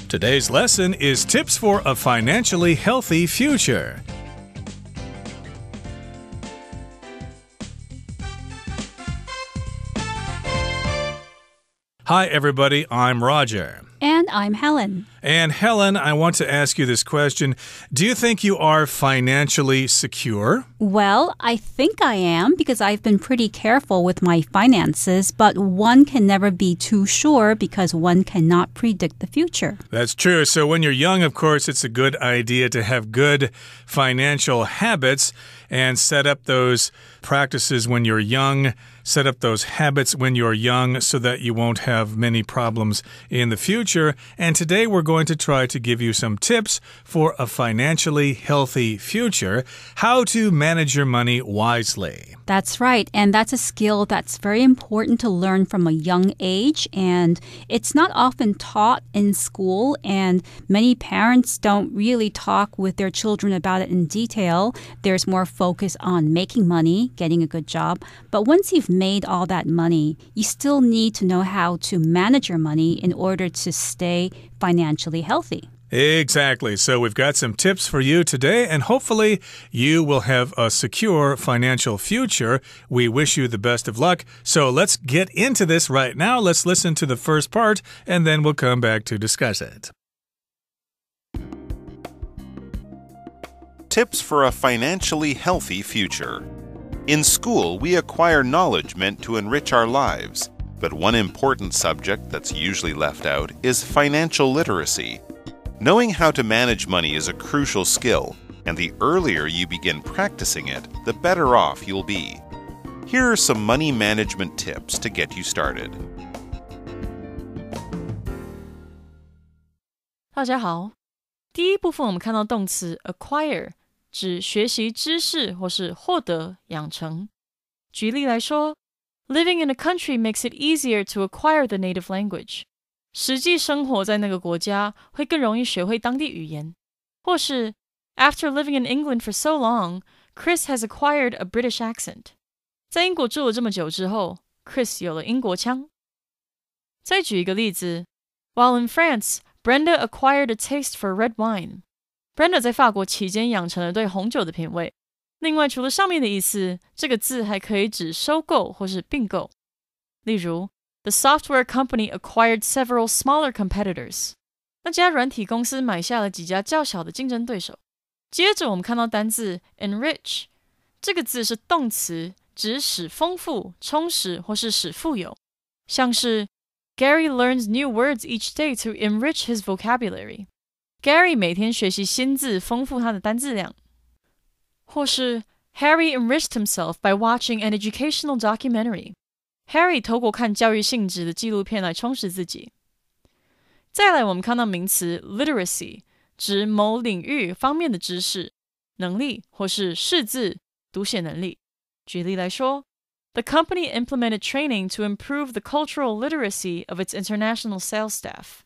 Today's lesson is tips for a financially healthy future. Hi, everybody. I'm Roger. And I'm Helen. And Helen, I want to ask you this question. Do you think you are financially secure? Well, I think I am because I've been pretty careful with my finances, but one can never be too sure because one cannot predict the future. That's true. So when you're young, of course, it's a good idea to have good financial habits and set up those practices when you're young. Set up those habits when you're young so that you won't have many problems in the future. And today we're going to try to give you some tips for a financially healthy future, how to manage your money wisely. That's right. And that's a skill that's very important to learn from a young age. And it's not often taught in school. And many parents don't really talk with their children about it in detail. There's more focus on making money, getting a good job. But once you've made all that money, you still need to know how to manage your money in order to stay financially healthy. Exactly. So we've got some tips for you today, and hopefully you will have a secure financial future. We wish you the best of luck. So let's get into this right now. Let's listen to the first part, and then we'll come back to discuss it. Tips for a financially healthy future. In school, we acquire knowledge meant to enrich our lives, but one important subject that's usually left out is financial literacy. Knowing how to manage money is a crucial skill, and the earlier you begin practicing it, the better off you'll be. Here are some money management tips to get you started. 大家好，第一部分我们看到动词 acquire 指学习知识或是获得、养成。举例来说 ，Living in a country makes it easier to acquire the native language. 实际生活在那个国家会更容易学会当地语言。或是 After living in England for so long, Chris has acquired a British accent. 在英国住了这么久之后 ，Chris 有了英国腔。再举一个例子 ，While in France, Brenda acquired a taste for red wine.Brenda 在法国期间养成了对红酒的品味。另外，除了上面的意思，这个字还可以指收购或是并购。例如 ，The software company acquired several smaller competitors. 那家软体公司买下了几家较小的竞争对手。接着，我们看到单字 enrich， 这个字是动词，指使丰富、充实或是使富有。像是 Gary learns new words each day to enrich his vocabulary.Gary 每天学习新字，丰富他的单字量。或是 Harry enriched himself by watching an educational documentary. Harry 透过看教育性质的纪录片来充实自己。再来，我们看到名词 literacy， 指某领域方面的知识、能力或是识字、读写能力。举例来说 ，The company implemented training to improve the cultural literacy of its international sales staff.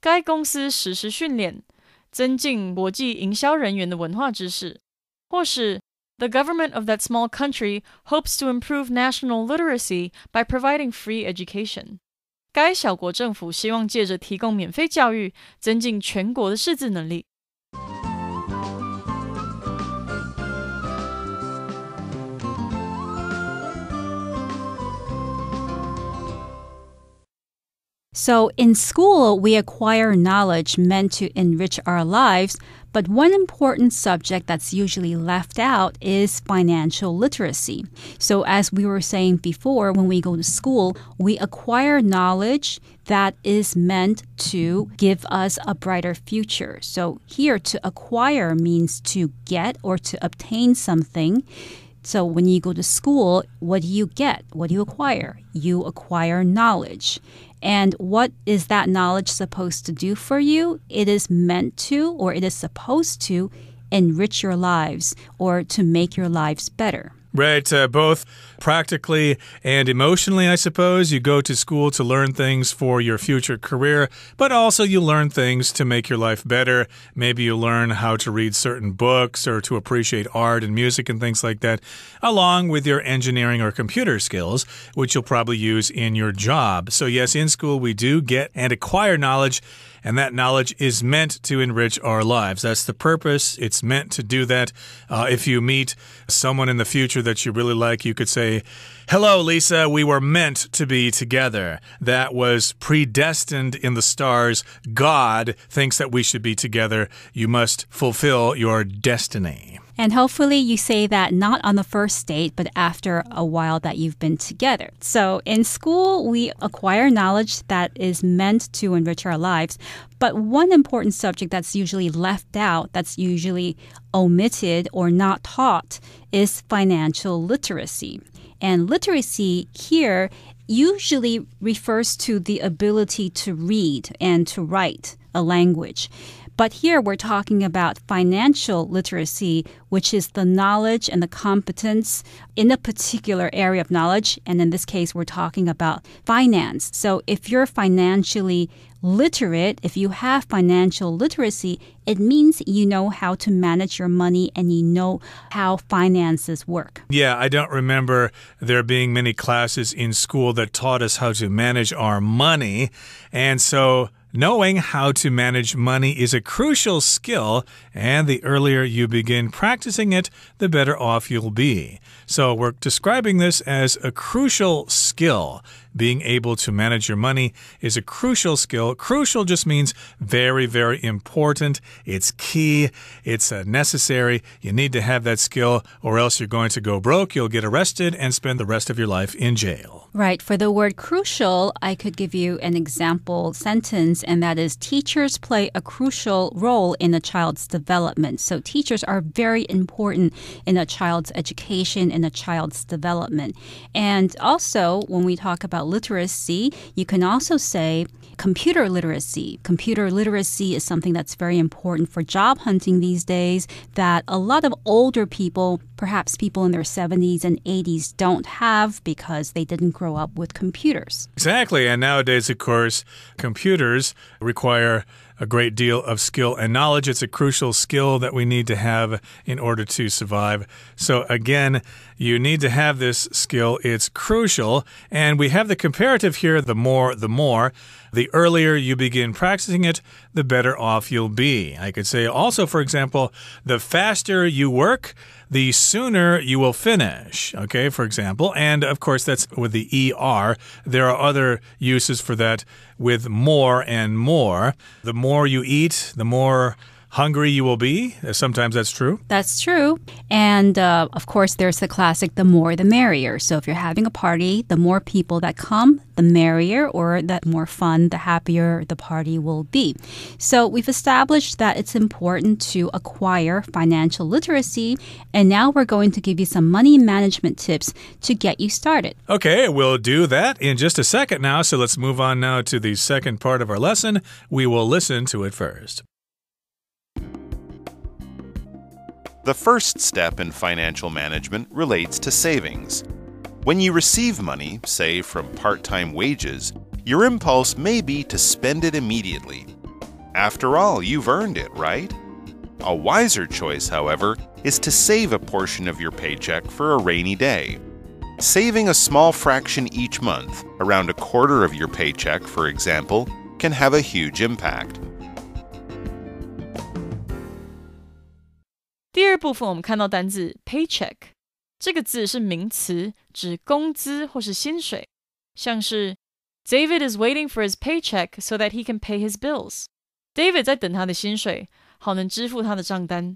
该公司实施训练，增进国际营销人员的文化知识。或是 The government of that small country hopes to improve national literacy by providing free education. 该小国政府希望借着提供免费教育，增进全国的识字能力。So in school, we acquire knowledge meant to enrich our lives, but one important subject that's usually left out is financial literacy. So as we were saying before, when we go to school, we acquire knowledge that is meant to give us a brighter future. So here, to acquire means to get or to obtain something. So when you go to school, what do you get? What do you acquire? You acquire knowledge.And what is that knowledge supposed to do for you? It is meant to, or it is supposed to, enrich your lives or to make your lives better. Right, both practically and emotionally, I suppose. You go to school to learn things for your future career, but also you learn things to make your life better. Maybe you learn how to read certain books or to appreciate art and music and things like that, along with your engineering or computer skills, which you'll probably use in your job. So yes, in school we do get and acquire knowledge. and that knowledge is meant to enrich our lives. That's the purpose. It's meant to do that. If you meet someone in the future that you really like, you could say, "Hello, Lisa, we were meant to be together. That was predestined in the stars. God thinks that we should be together. You must fulfill your destiny." And hopefully you say that not on the first date, but after a while that you've been together. So in school, we acquire knowledge that is meant to enrich our lives. But one important subject that's usually left out, that's usually omitted or not taught, is financial literacy. And literacy here usually refers to the ability to read and to write a language. But here we're talking about financial literacy, which is the knowledge and the competence in a particular area of knowledge. And in this case, we're talking about finance. So if you're financially literate, if you have financial literacy, it means you know how to manage your money and you know how finances work. Yeah, I don't remember there being many classes in school that taught us how to manage our money. And so knowing how to manage money is a crucial skill, and the earlier you begin practicing it, the better off you'll be. So we're describing this as a crucial skill. Being able to manage your money is a crucial skill. Crucial just means very, very important. It's key. It's necessary. You need to have that skill, or else you're going to go broke. You'll get arrested and spend the rest of your life in jail. Right. For the word crucial, I could give you an example sentence, and that is teachers play a crucial role in a child's development. So teachers are very important in a child's education, in a child's development. And also, when we talk about literacy, you can also say computer literacy. Computer literacy is something that's very important for job hunting these days that a lot of older people, perhaps people in their 70s and 80s, don't have because they didn't grow up with computers. Exactly. And nowadays, of course, computers require a great deal of skill and knowledge. It's a crucial skill that we need to have in order to survive. So again, you need to have this skill. It's crucial. And we have the comparative here, the more, the more. The earlier you begin practicing it, the better off you'll be. I could say also, for example, the faster you work, the sooner you will finish, okay, for example. And, of course, that's with the ER. There are other uses for that with more and more. The more you eat, the more hungry you will be. Sometimes that's true. That's true. And, of course, there's the classic, the more the merrier. So if you're having a party, the more people that come, the merrier, or the more fun, the happier the party will be. So we've established that it's important to acquire financial literacy. And now we're going to give you some money management tips to get you started. Okay, we'll do that in just a second now. So let's move on now to the second part of our lesson. We will listen to it first. The first step in financial management relates to savings. When you receive money, say from part-time wages, your impulse may be to spend it immediately. After all, you've earned it, right? A wiser choice, however, is to save a portion of your paycheck for a rainy day. Saving a small fraction each month, around a quarter of your paycheck, for example, can have a huge impact. 第二部分我们看到单字 paycheck， 这个字是名词，指工资或是薪水，像是 David is waiting for his paycheck so that he can pay his bills. David 在等他的薪水，好能支付他的账单。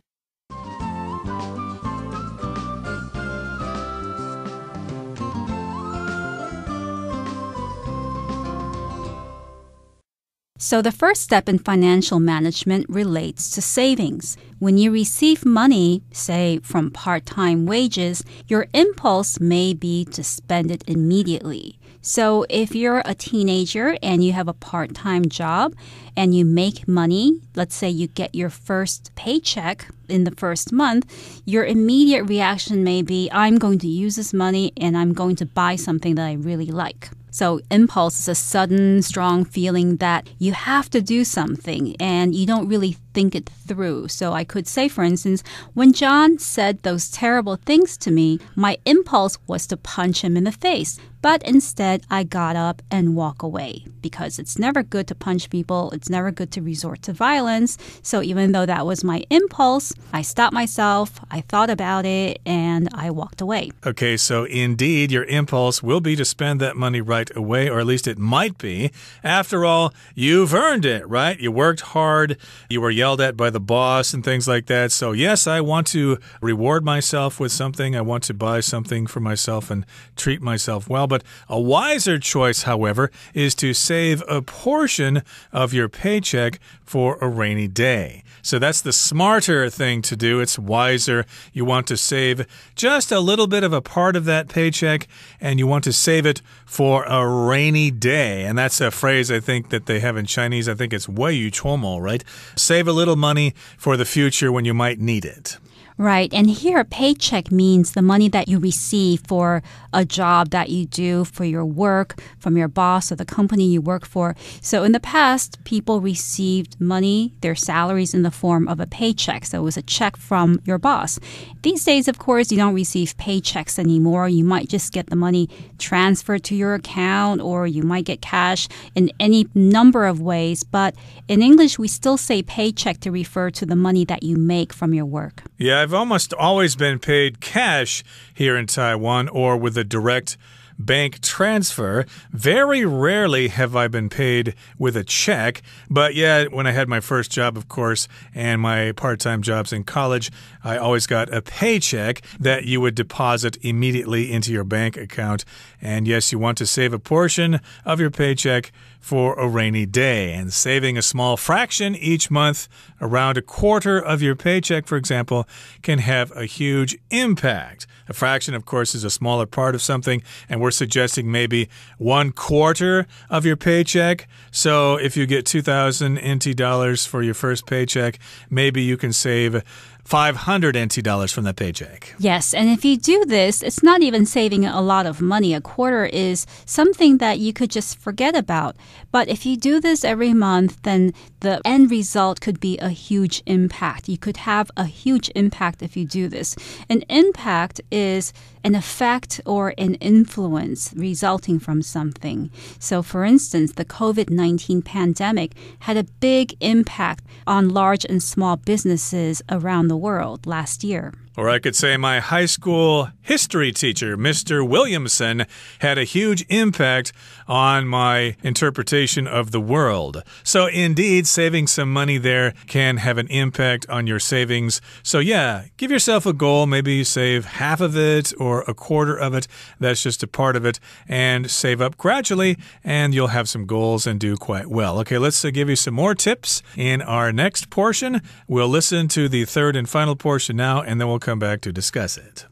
So the first step in financial management relates to savings. When you receive money, say from part-time wages, your impulse may be to spend it immediately. So if you're a teenager and you have a part-time job and you make money, let's say you get your first paycheck in the first month, your immediate reaction may be, I'm going to use this money and I'm going to buy something that I really like. So impulse is a sudden, strong feeling that you have to do something and you don't really think it through. So I could say, for instance, when John said those terrible things to me, my impulse was to punch him in the face. But instead, I got up and walked away because it's never good to punch people. It's never good to resort to violence. So even though that was my impulse, I stopped myself, I thought about it, and I walked away. Okay, so indeed, your impulse will be to spend that money right away, or at least it might be. After all, you've earned it, right? You worked hard, you were yelled at by the boss and things like that. So yes, I want to reward myself with something. I want to buy something for myself and treat myself well. But a wiser choice, however, is to save a portion of your paycheck for a rainy day. So that's the smarter thing to do. It's wiser. You want to save just a little bit of a part of that paycheck, and you want to save it for a rainy day. And that's a phrase I think that they have in Chinese. I think it's 未雨绸缪, right? Save a little money for the future when you might need it. Right. And here, a paycheck means the money that you receive for a job that you do, for your work, from your boss or the company you work for. So in the past, people received money, their salaries in the form of a paycheck. So it was a check from your boss. These days, of course, you don't receive paychecks anymore. You might just get the money transferred to your account, or you might get cash in any number of ways. But in English, we still say paycheck to refer to the money that you make from your work. Yeah, I've almost always been paid cash here in Taiwan or with a direct bank transfer. Very rarely have I been paid with a check. But yeah, when I had my first job, of course, and my part-time jobs in college, I always got a paycheck that you would deposit immediately into your bank account. And yes, you want to save a portion of your paycheck for a rainy day. And saving a small fraction each month, around a quarter of your paycheck, for example, can have a huge impact. A fraction, of course, is a smaller part of something, and we're suggesting maybe 1/4 of your paycheck. So if you get 2,000 NT dollars for your first paycheck, maybe you can save 500 NT dollars from that paycheck. Yes, and if you do this, it's not even saving a lot of money. A quarter is something that you could just forget about. But if you do this every month, then the end result could be a huge impact. You could have a huge impact if you do this. An impact is an effect or an influence resulting from something. So, for instance, the COVID-19 pandemic had a big impact on large and small businesses around the world last year. Or I could say my high school history teacher, Mr. Williamson, had a huge impact on my interpretation of the world. So indeed, saving some money there can have an impact on your savings. So yeah, give yourself a goal. Maybe you save half of it or a quarter of it. That's just a part of it. And save up gradually, and you'll have some goals and do quite well. Okay, let's give you some more tips in our next portion. We'll listen to the third and final portion now, and then we'll come back to discuss it.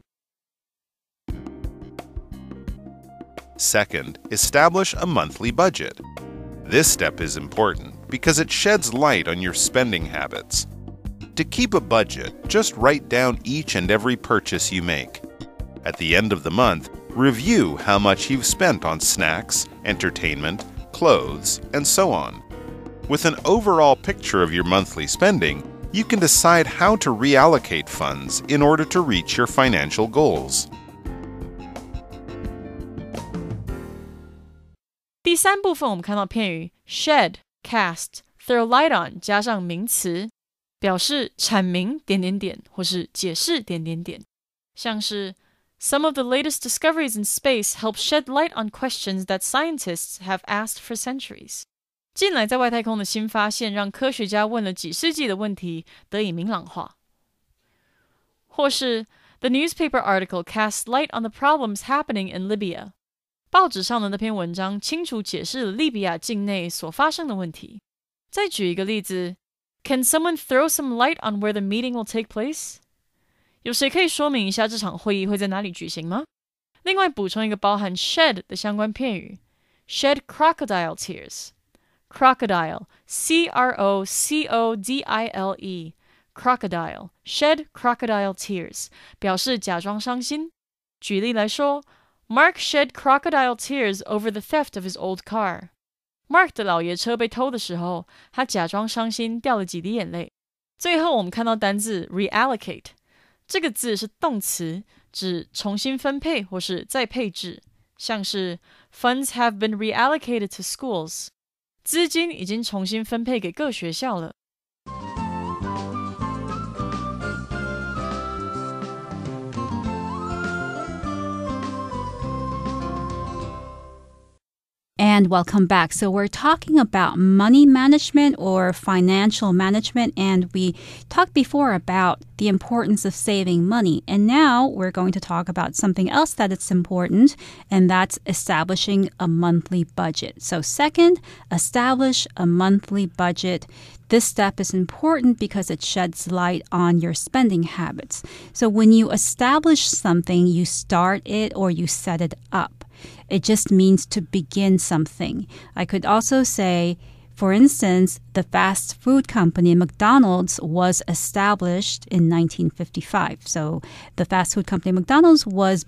Second, establish a monthly budget. This step is important because it sheds light on your spending habits. To keep a budget, just write down each and every purchase you make. At the end of the month, review how much you've spent on snacks, entertainment, clothes, and so on. With an overall picture of your monthly spending, you can decide how to reallocate funds in order to reach your financial goals. 第三部分我们看到片语 shed, cast, throw light on 加上名词，表示阐明或是解释像是 Some of the latest discoveries in space help shed light on questions that scientists have asked for centuries. 近来在外太空的新发现让科学家问了几世纪的问题得以明朗化。或是 The newspaper article casts light on the problems happening in Libya. 报纸上的那篇文章清楚解释了利比亚境内所发生的问题。再举一个例子 Can someone throw some light on where the meeting will take place? 有谁可以说明一下这场会议会在哪里举行吗？另外补充一个包含 shed 的相关片语 Shed crocodile tears.Crocodile, C-R-O-C-O-D-I-L-E, crocodile, shed crocodile tears, 表示假装伤心。举例来说 Mark shed crocodile tears over the theft of his old car. Mark 的老爷车被偷的时候，他假装伤心掉了几滴眼泪。最后我们看到单字 reallocate， 这个字是动词，指重新分配或是再配置，像是 Funds have been reallocated to schools， 资金已经重新分配给各学校了。And welcome back. So we're talking about money management or financial management, and we talked before about the importance of saving money. And now we're going to talk about something else that is important, and that's establishing a monthly budget. So second, establish a monthly budget. This step is important because it sheds light on your spending habits. So when you establish something, you start it or you set it up. It just means to begin something. I could also say, for instance, the fast food company McDonald's was established in 1955. So the fast food company McDonald's was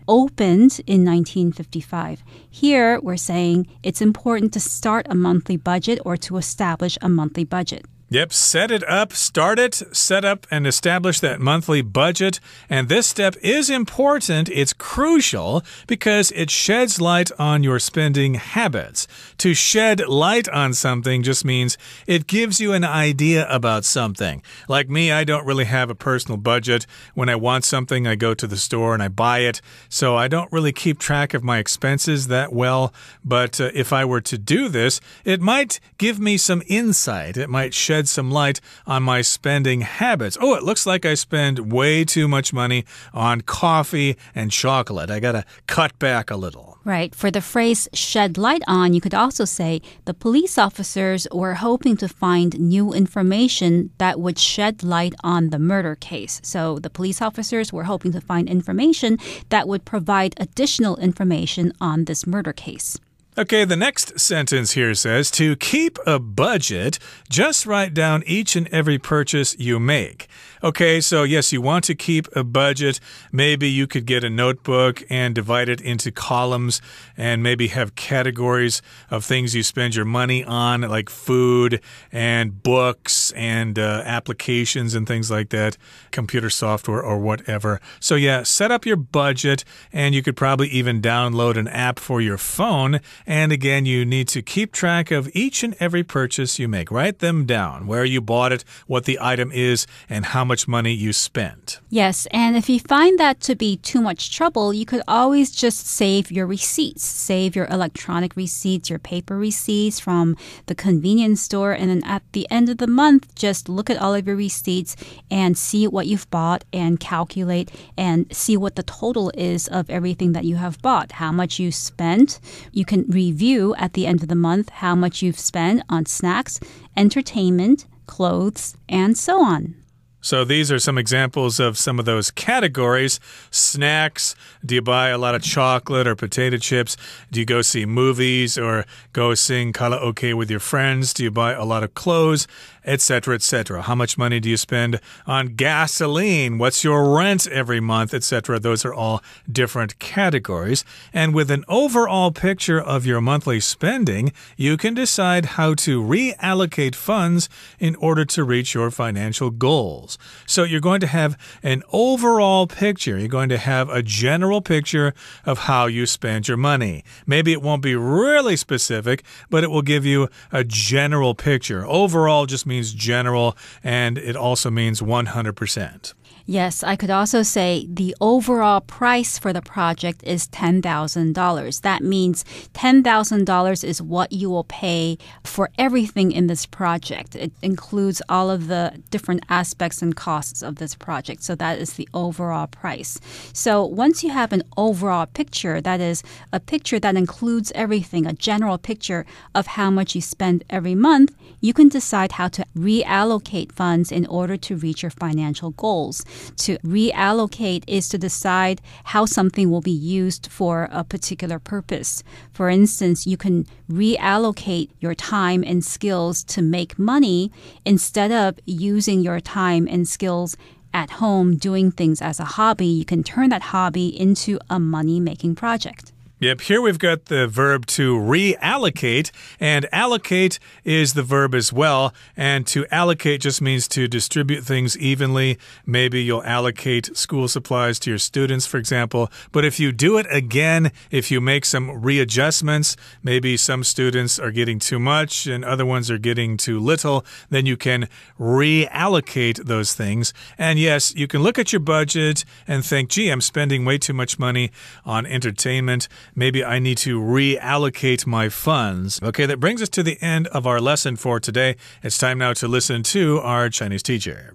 opened in 1955. Here, we're saying it's important to start a monthly budget or to establish a monthly budget. Yep, set it up, start it, set up and establish that monthly budget. And this step is important. It's crucial because it sheds light on your spending habits. To shed light on something just means it gives you an idea about something. Like me, I don't really have a personal budget. When I want something, I go to the store and I buy it. So I don't really keep track of my expenses that well. But if I were to do this, it might give me some insight. It might shed some light on my spending habits. Oh, it looks like I spend way too much money on coffee and chocolate. I gotta cut back a little. Right. For the phrase shed light on, you could also say the police officers were hoping to find new information that would shed light on the murder case. So the police officers were hoping to find information that would provide additional information on this murder case. Okay, the next sentence here says, to keep a budget, just write down each and every purchase you make. Okay, so yes, you want to keep a budget. Maybe you could get a notebook and divide it into columns and maybe have categories of things you spend your money on, like food and books and applications and things like that, computer software or whatever. So yeah, set up your budget, and you could probably even download an app for your phone. And again, you need to keep track of each and every purchase you make. Write them down, where you bought it, what the item is, and how much money you spent. Yes, and if you find that to be too much trouble, you could always just save your receipts. Save your electronic receipts, your paper receipts from the convenience store, and then at the end of the month, just look at all of your receipts and see what you've bought and calculate and see what the total is of everything that you have bought, how much you spent. You can review at the end of the month how much you've spent on snacks, entertainment, clothes, and so on. So these are some examples of some of those categories. Snacks. Do you buy a lot of chocolate or potato chips? Do you go see movies or go sing karaoke with your friends? Do you buy a lot of clothes? Etc., etc. How much money do you spend on gasoline? What's your rent every month, etc.? Those are all different categories. And with an overall picture of your monthly spending, you can decide how to reallocate funds in order to reach your financial goals. So you're going to have an overall picture. You're going to have a general picture of how you spend your money. Maybe it won't be really specific, but it will give you a general picture. Overall just means general, and it also means 100%. Yes, I could also say the overall price for the project is $10,000. That means $10,000 is what you will pay for everything in this project. It includes all of the different aspects and costs of this project. So that is the overall price. So once you have an overall picture, that is a picture that includes everything, a general picture of how much you spend every month, you can decide how to reallocate funds in order to reach your financial goals. To reallocate is to decide how something will be used for a particular purpose. For instance, you can reallocate your time and skills to make money instead of using your time and skills at home doing things as a hobby. You can turn that hobby into a money-making project. Yep, here we've got the verb to reallocate, and allocate is the verb as well. And to allocate just means to distribute things evenly. Maybe you'll allocate school supplies to your students, for example. But if you do it again, if you make some readjustments, maybe some students are getting too much and other ones are getting too little, then you can reallocate those things. And yes, you can look at your budget and think, gee, I'm spending way too much money on entertainment. Maybe I need to reallocate my funds. Okay, that brings us to the end of our lesson for today. It's time now to listen to our Chinese teacher.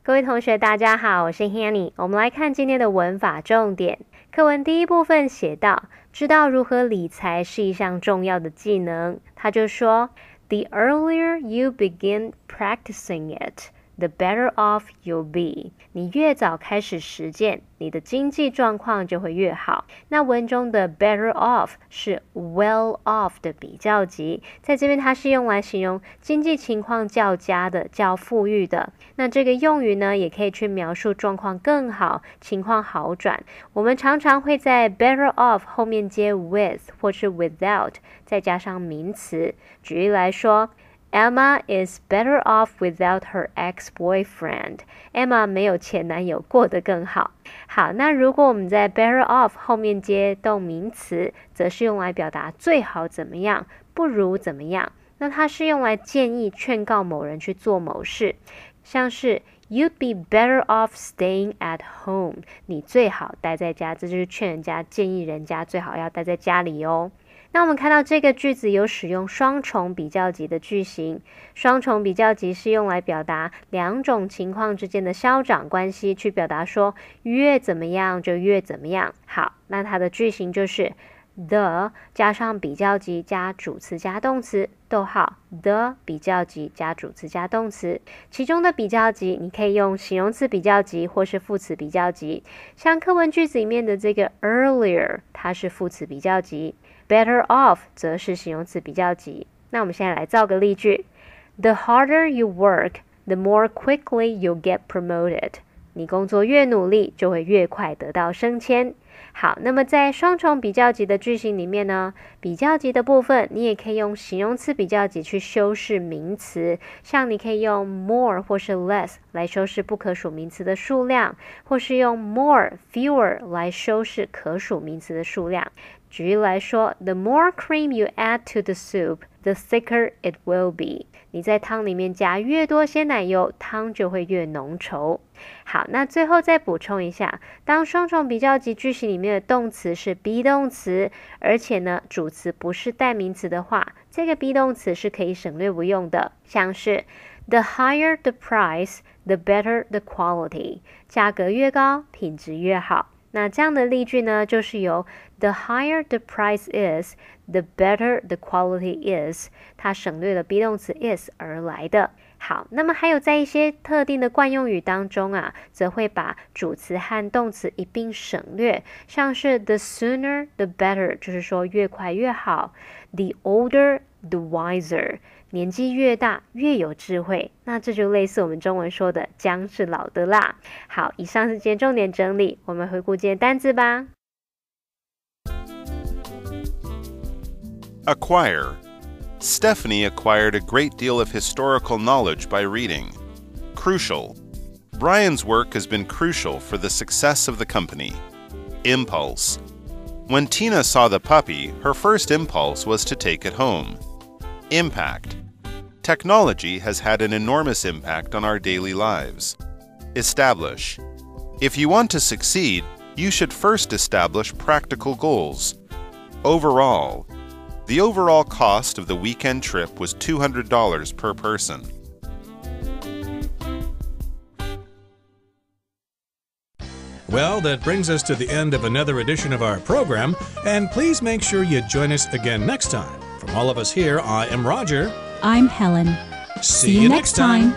各位同学大家好，我是 Hanny。 我们来看今天的文法重点。课文第一部分写到，知道如何理财是一项重要的技能。他就说 The earlier you begin practicing it, the better off you'll be. 你越早开始实践，你的经济状况就会越好。那文中的 better off 是 well off 的比较级，在这边它是用来形容经济情况较佳的、较富裕的。那这个用语呢，也可以去描述状况更好、情况好转。我们常常会在 better off 后面接 with 或是 without， 再加上名词。举例来说，Emma is better off without her ex-boyfriend. Emma 没有前男友过得更好。好，那如果我们在 better off 后面接动名词，则是用来表达最好怎么样，不如怎么样。那它是用来建议、劝告某人去做某事，像是 You'd be better off staying at home. 你最好待在家，这就是劝人家、建议人家最好要待在家里哦。那我们看到这个句子有使用双重比较级的句型，双重比较级是用来表达两种情况之间的消长关系，去表达说越怎么样就越怎么样。好，那它的句型就是 the 加上比较级加主词加动词，逗号 the 比较级加主词加动词。其中的比较级你可以用形容词比较级或是副词比较级，像课文句子里面的这个 earlier 它是副词比较级，Better off 则是形容词比较级。那我们现在来造个例句 The harder you work, the more quickly you'll get promoted. 你工作越努力，就会越快得到升迁。好，那么在双重比较级的句型里面呢，比较级的部分你也可以用形容词比较级去修饰名词，像你可以用 more 或是 less 来修饰不可数名词的数量，或是用 more, fewer 来修饰可数名词的数量。举例来说 The more cream you add to the soup, the thicker it will be. 你在汤里面加越多鲜奶油，汤就会越浓稠。好，那最后再补充一下，当双重比较级句型里面的动词是 be 动词，而且呢主词不是代名词的话，这个 be 动词是可以省略不用的，像是 The higher the price, the better the quality. 价格越高，品质越好。那这样的例句呢，就是由 the higher the price is, the better the quality is. 它省略了 be 动词 is 而来的。好，那么还有在一些特定的惯用语当中啊，则会把主词和动词一并省略，像是 the sooner the better， 就是说越快越好。The older the wiser， 年纪越大越有智慧。那这就类似我们中文说的姜是老的辣。好，以上是今天重点整理，我们回顾今天单字吧。Acquire. Stephanie acquired a great deal of historical knowledge by reading. Crucial. Brian's work has been crucial for the success of the company. Impulse. When Tina saw the puppy, her first impulse was to take it home. Impact. Technology has had an enormous impact on our daily lives. Establish. If you want to succeed, you should first establish practical goals. Overall. The overall cost of the weekend trip was $200 per person. Well, that brings us to the end of another edition of our program, and please make sure you join us again next time. From all of us here, I am Roger. I'm Helen. See you next time.